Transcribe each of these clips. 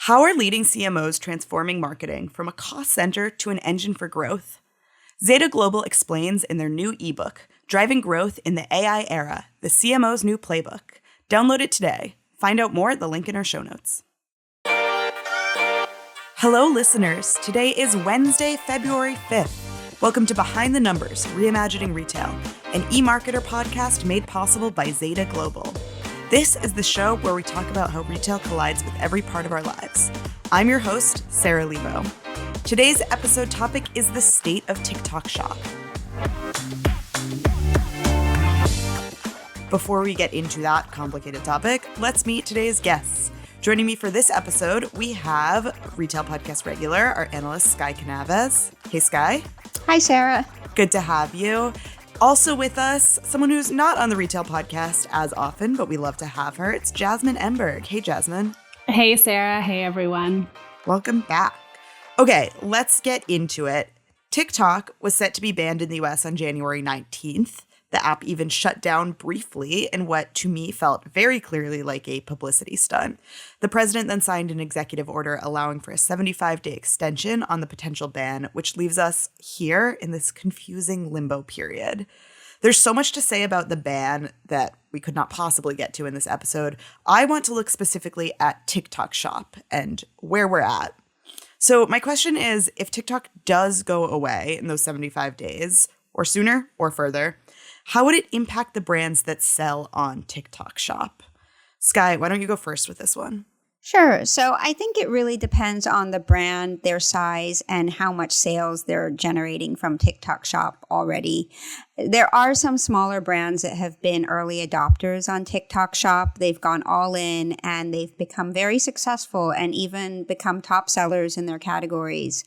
How are leading CMOs transforming marketing from a cost center to an engine for growth? Zeta Global explains in their new ebook, Driving Growth in the AI Era, the CMO's new playbook. Download it today. Find out more at the link in our show notes. Hello, listeners. Today is Wednesday, February 5th. Welcome to Behind the Numbers, Reimagining Retail, an EMARKETER podcast made possible by Zeta Global. This is the show where we talk about how retail collides with every part of our lives. I'm your host, Sara Lebow. Today's episode topic is the state of TikTok Shop. Before we get into that complicated topic, let's meet today's guests. Joining me for this episode, we have retail podcast regular, our analyst, Skye Canaves. Hey, Skye. Hi, Sarah. Good to have you. Also with us, someone who's not on the retail podcast as often, but we love to have her. It's Jasmine Emberg. Hey, Jasmine. Hey, Sarah. Hey, everyone. Welcome back. Okay, let's get into it. TikTok was set to be banned in the US on January 19th. The app even shut down briefly in what, to me, felt very clearly like a publicity stunt. The president then signed an executive order allowing for a 75-day extension on the potential ban, which leaves us here in this confusing limbo period. There's so much to say about the ban that we could not possibly get to in this episode. I want to look specifically at TikTok Shop and where we're at. So my question is, if TikTok does go away in those 75 days, or sooner or further, how would it impact the brands that sell on TikTok Shop? Skye, why don't you go first with this one? Sure. So I think it really depends on the brand, their size, and how much sales they're generating from TikTok Shop already. There are some smaller brands that have been early adopters on TikTok Shop. They've gone all in and they've become very successful and even become top sellers in their categories.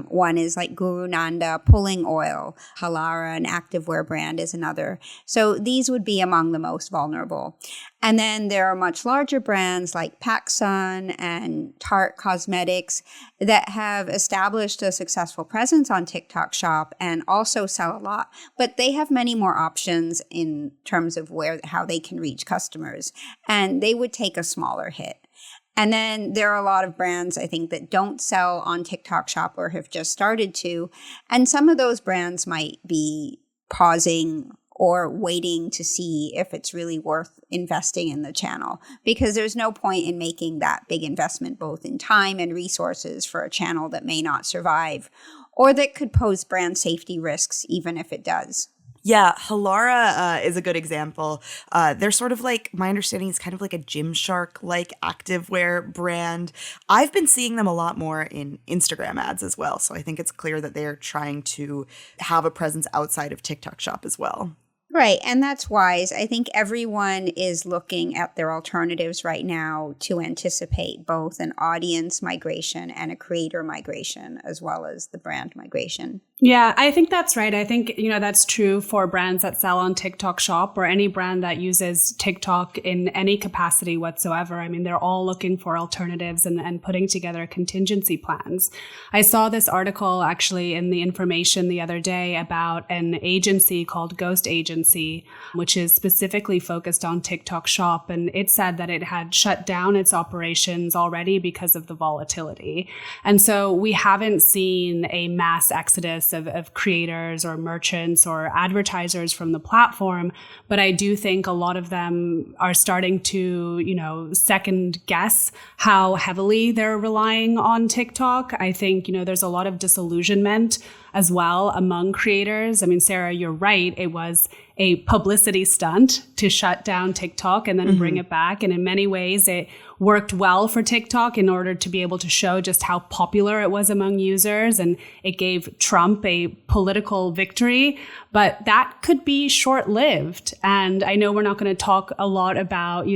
One is like Guru Nanda Pulling Oil, Halara, an activewear brand, is another. So these would be among the most vulnerable. And then there are much larger brands like PacSun and Tarte Cosmetics that have established a successful presence on TikTok Shop and also sell a lot, but they have many more options in terms of how they can reach customers, and they would take a smaller hit. And then there are a lot of brands, I think, that don't sell on TikTok Shop or have just started to, and some of those brands might be pausing or waiting to see if it's really worth investing in the channel, because there's no point in making that big investment both in time and resources for a channel that may not survive or that could pose brand safety risks even if it does. Yeah, Halara is a good example. They're sort of like, my understanding is kind of like a Gymshark-like activewear brand. I've been seeing them a lot more in Instagram ads as well, so I think it's clear that they're trying to have a presence outside of TikTok Shop as well. Right, and that's wise. I think everyone is looking at their alternatives right now to anticipate both an audience migration and a creator migration, as well as the brand migration. Yeah, I think that's right. I think, that's true for brands that sell on TikTok Shop or any brand that uses TikTok in any capacity whatsoever. I mean, they're all looking for alternatives and putting together contingency plans. I saw this article actually in the information the other day about an agency called Ghost Agency, which is specifically focused on TikTok Shop. And it said that it had shut down its operations already because of the volatility. And so we haven't seen a mass exodus of creators or merchants or advertisers from the platform. But I do think a lot of them are starting to, second guess how heavily they're relying on TikTok. I think, there's a lot of disillusionment as well among creators. I mean, Sarah, you're right. It was a publicity stunt to shut down TikTok and then bring it back. And in many ways, it worked well for TikTok in order to be able to show just how popular it was among users. And it gave Trump a political victory. But that could be short-lived. And I know we're not going to talk a lot about,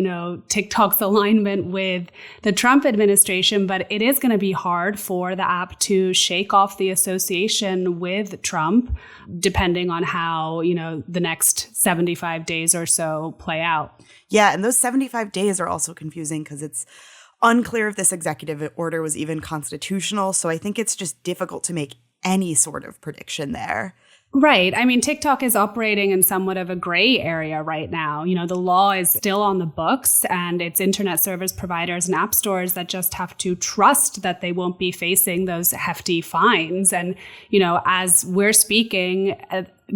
TikTok's alignment with the Trump administration, but it is going to be hard for the app to shake off the association with Trump, depending on how, the next 75 days or so play out. Yeah, and those 75 days are also confusing because it's unclear if this executive order was even constitutional. So I think it's just difficult to make any sort of prediction there. Right. I mean, TikTok is operating in somewhat of a gray area right now. You know, the law is still on the books, and it's internet service providers and app stores that just have to trust that they won't be facing those hefty fines. And, you know, as we're speaking,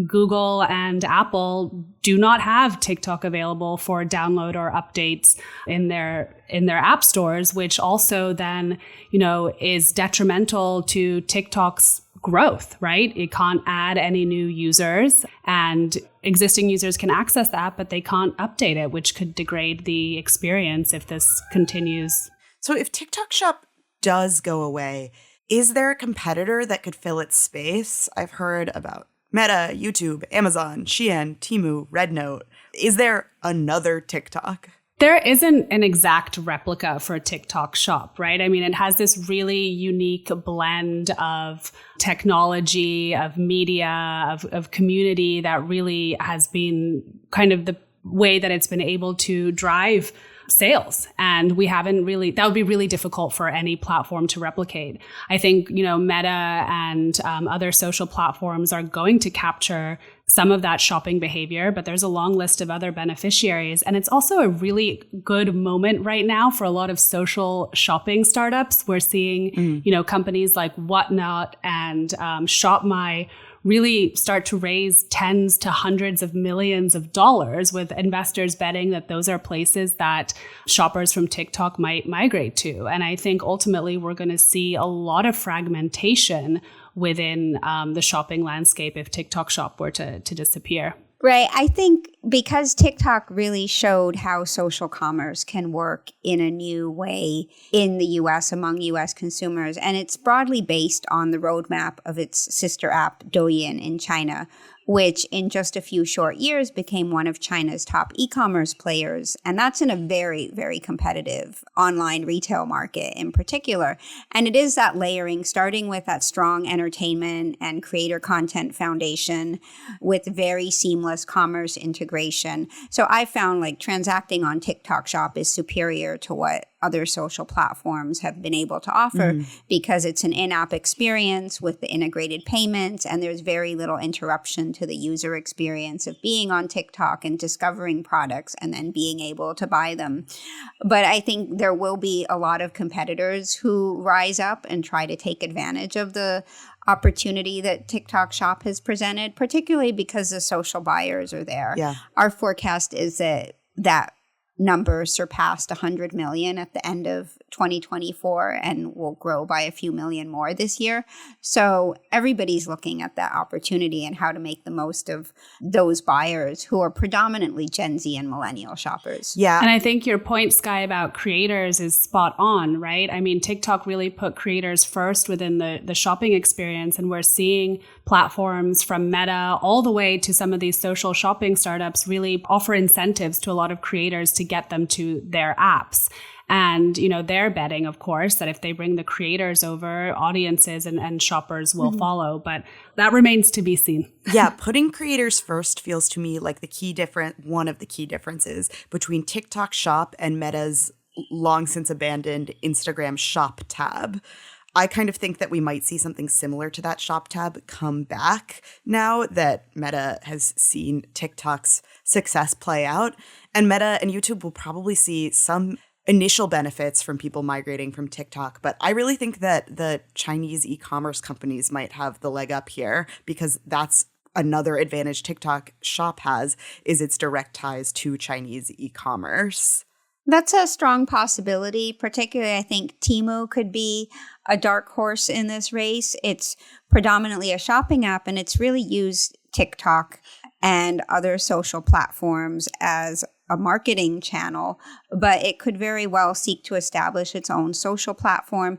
Google and Apple do not have TikTok available for download or updates in their app stores, which also then, you know, is detrimental to TikTok's growth, right? It can't add any new users, and existing users can access the app, but they can't update it, which could degrade the experience if this continues. So if TikTok Shop does go away, is there a competitor that could fill its space? I've heard about Meta, YouTube, Amazon, Shein, Temu, Rednote. Is there another TikTok? There isn't an exact replica for TikTok Shop, right? I mean, it has this really unique blend of technology, of media, of community that really has been kind of the way that it's been able to drive sales. And we haven't really, that would be really difficult for any platform to replicate. I think, you know, Meta and other social platforms are going to capture some of that shopping behavior, but there's a long list of other beneficiaries. And it's also a really good moment right now for a lot of social shopping startups. We're seeing, you know, companies like Whatnot and ShopMy really start to raise tens to hundreds of millions of dollars, with investors betting that those are places that shoppers from TikTok might migrate to. And I think ultimately we're going to see a lot of fragmentation within the shopping landscape if TikTok Shop were to disappear. Right. I think because TikTok really showed how social commerce can work in a new way in the US among US consumers, and it's broadly based on the roadmap of its sister app Douyin in China, which in just a few short years became one of China's top e-commerce players. And that's in a very, very competitive online retail market in particular. And it is that layering, starting with that strong entertainment and creator content foundation with very seamless commerce integration. So I found like transacting on TikTok Shop is superior to what other social platforms have been able to offer because it's an in-app experience with the integrated payments, and there's very little interruption to the user experience of being on TikTok and discovering products and then being able to buy them. But I think there will be a lot of competitors who rise up and try to take advantage of the opportunity that TikTok Shop has presented, particularly because the social buyers are there. Yeah. Our forecast is that number surpassed 100 million at the end of 2024 and will grow by a few million more this year. So everybody's looking at that opportunity and how to make the most of those buyers who are predominantly Gen Z and millennial shoppers. Yeah. And I think your point, Sky, about creators is spot on, right? I mean, TikTok really put creators first within the shopping experience, and we're seeing platforms from Meta all the way to some of these social shopping startups really offer incentives to a lot of creators to get them to their apps. And, you know, they're betting, of course, that if they bring the creators over, audiences and shoppers will follow. But that remains to be seen. Yeah, putting creators first feels to me like one of the key differences between TikTok Shop and Meta's long since abandoned Instagram Shop tab. I kind of think that we might see something similar to that Shop tab come back now that Meta has seen TikTok's success play out. And Meta and YouTube will probably see some initial benefits from people migrating from TikTok. But I really think that the Chinese e-commerce companies might have the leg up here, because that's another advantage TikTok Shop has, is its direct ties to Chinese e-commerce. That's a strong possibility. Particularly, I think Temu could be a dark horse in this race. It's predominantly a shopping app, and it's really used TikTok and other social platforms as a marketing channel, but it could very well seek to establish its own social platform.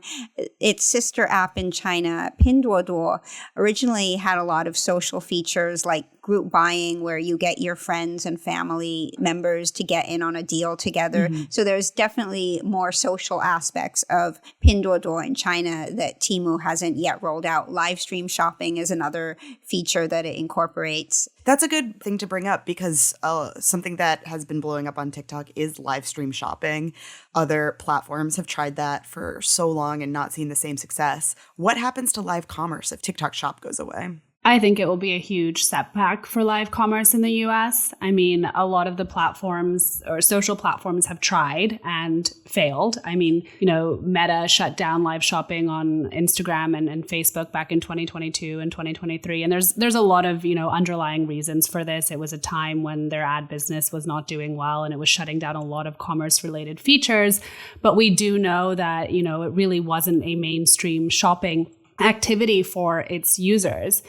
Its sister app in China, Pinduoduo, originally had a lot of social features like group buying, where you get your friends and family members to get in on a deal together. So there's definitely more social aspects of Pinduoduo in China that Temu hasn't yet rolled out. Live stream shopping is another feature that it incorporates. That's a good thing to bring up, because something that has been blowing up on TikTok is live stream shopping. Other platforms have tried that for so long and not seen the same success. What happens to live commerce if TikTok Shop goes away? I think it will be a huge setback for live commerce in the US. I mean, a lot of the platforms or social platforms have tried and failed. I mean, Meta shut down live shopping on Instagram and Facebook back in 2022 and 2023. And there's a lot of, underlying reasons for this. It was a time when their ad business was not doing well and it was shutting down a lot of commerce related features. But we do know that, it really wasn't a mainstream shopping activity for its users.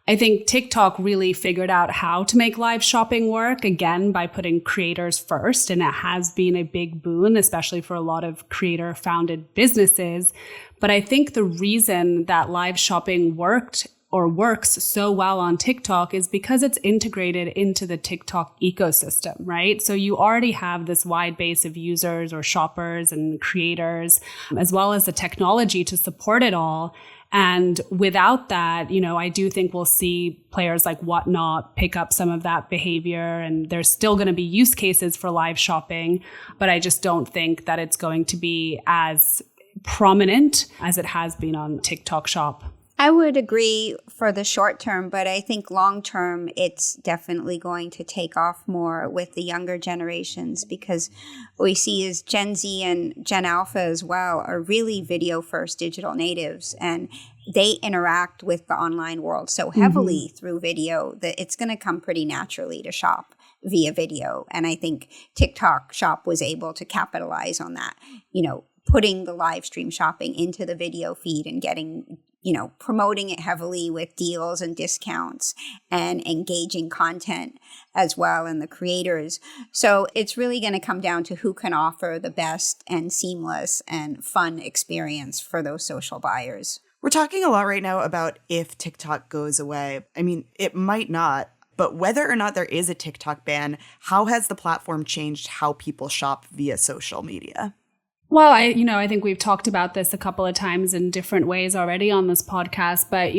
I think TikTok really figured out how to make live shopping work, again, by putting creators first. And it has been a big boon, especially for a lot of creator-founded businesses. But I think the reason that live shopping worked or works so well on TikTok is because it's integrated into the TikTok ecosystem, right? So you already have this wide base of users or shoppers and creators, as well as the technology to support it all. And without that, I do think we'll see players like Whatnot pick up some of that behavior. And there's still going to be use cases for live shopping, but I just don't think that it's going to be as prominent as it has been on TikTok Shop. I would agree for the short term, but I think long term, it's definitely going to take off more with the younger generations, because what we see is Gen Z and Gen Alpha as well are really video first digital natives, and they interact with the online world so heavily through video that it's going to come pretty naturally to shop via video. And I think TikTok Shop was able to capitalize on that, putting the live stream shopping into the video feed and getting promoting it heavily with deals and discounts and engaging content as well, and the creators. So it's really going to come down to who can offer the best and seamless and fun experience for those social buyers. We're talking a lot right now about if TikTok goes away. I mean, it might not, but whether or not there is a TikTok ban, how has the platform changed how people shop via social media? Well, I think we've talked about this a couple of times in different ways already on this podcast, but,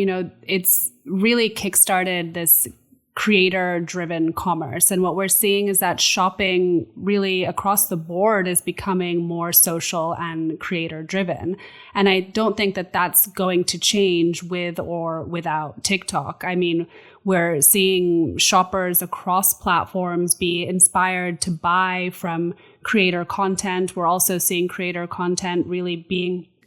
it's really kickstarted this creator-driven commerce. And what we're seeing is that shopping really across the board is becoming more social and creator-driven. And I don't think that that's going to change with or without TikTok. I mean, we're seeing shoppers across platforms be inspired to buy from creator content. We're also seeing creator content really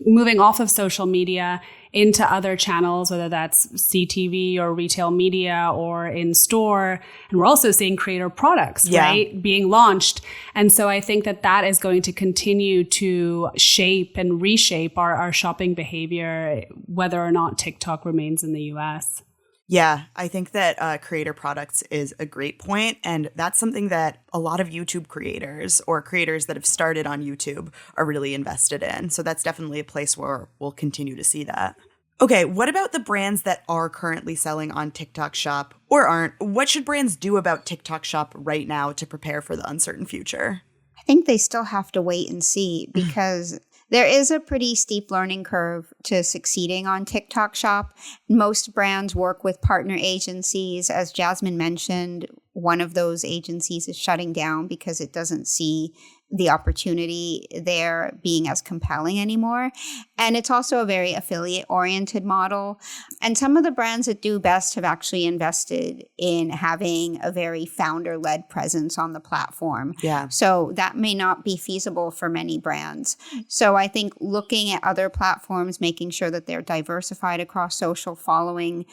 moving off of social media into other channels, whether that's CTV or retail media or in store. And we're also seeing creator products, right, being launched. And so I think that is going to continue to shape and reshape our shopping behavior, whether or not TikTok remains in the US. Yeah, I think that creator products is a great point, and that's something that a lot of YouTube creators or creators that have started on YouTube are really invested in. So that's definitely a place where we'll continue to see that. Okay, what about the brands that are currently selling on TikTok Shop or aren't? What should brands do about TikTok Shop right now to prepare for the uncertain future? I think they still have to wait and see, because there is a pretty steep learning curve to succeeding on TikTok Shop. Most brands work with partner agencies. As Jasmine mentioned, one of those agencies is shutting down because it doesn't see the opportunity there being as compelling anymore. And it's also a very affiliate-oriented model. And some of the brands that do best have actually invested in having a very founder-led presence on the platform. Yeah. So that may not be feasible for many brands. So I think looking at other platforms, making sure that they're diversified across social, following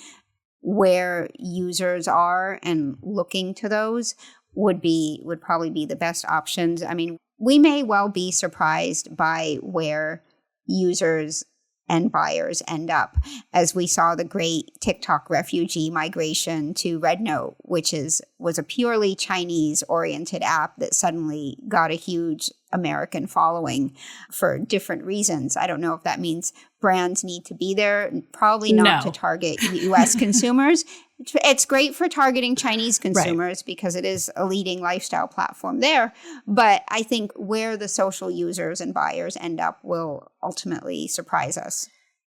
where users are and looking to those would probably be the best options. I mean, we may well be surprised by where users and buyers end up, as we saw the great TikTok refugee migration to RedNote, which was a purely Chinese-oriented app that suddenly got a huge American following for different reasons. I don't know if that means brands need to be there, probably not to target U.S. consumers. It's great for targeting Chinese consumers because it is a leading lifestyle platform there. But I think where the social users and buyers end up will ultimately surprise us.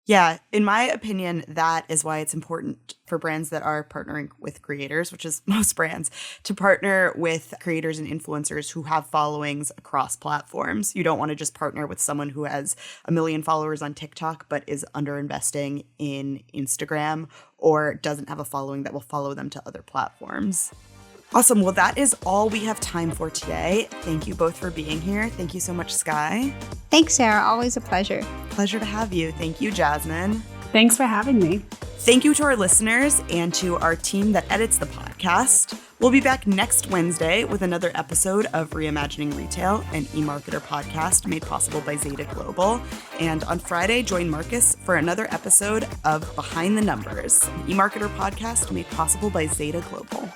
Yeah, in my opinion, that is why it's important for brands that are partnering with creators, which is most brands, to partner with creators and influencers who have followings across platforms. You don't want to just partner with someone who has 1 million followers on TikTok but is underinvesting in Instagram or doesn't have a following that will follow them to other platforms. Awesome. Well, that is all we have time for today. Thank you both for being here. Thank you so much, Sky. Thanks, Sarah. Always a pleasure. Pleasure to have you. Thank you, Jasmine. Thanks for having me. Thank you to our listeners and to our team that edits the podcast. We'll be back next Wednesday with another episode of Reimagining Retail, an eMarketer podcast made possible by Zeta Global. And on Friday, join Marcus for another episode of Behind the Numbers, an eMarketer podcast made possible by Zeta Global.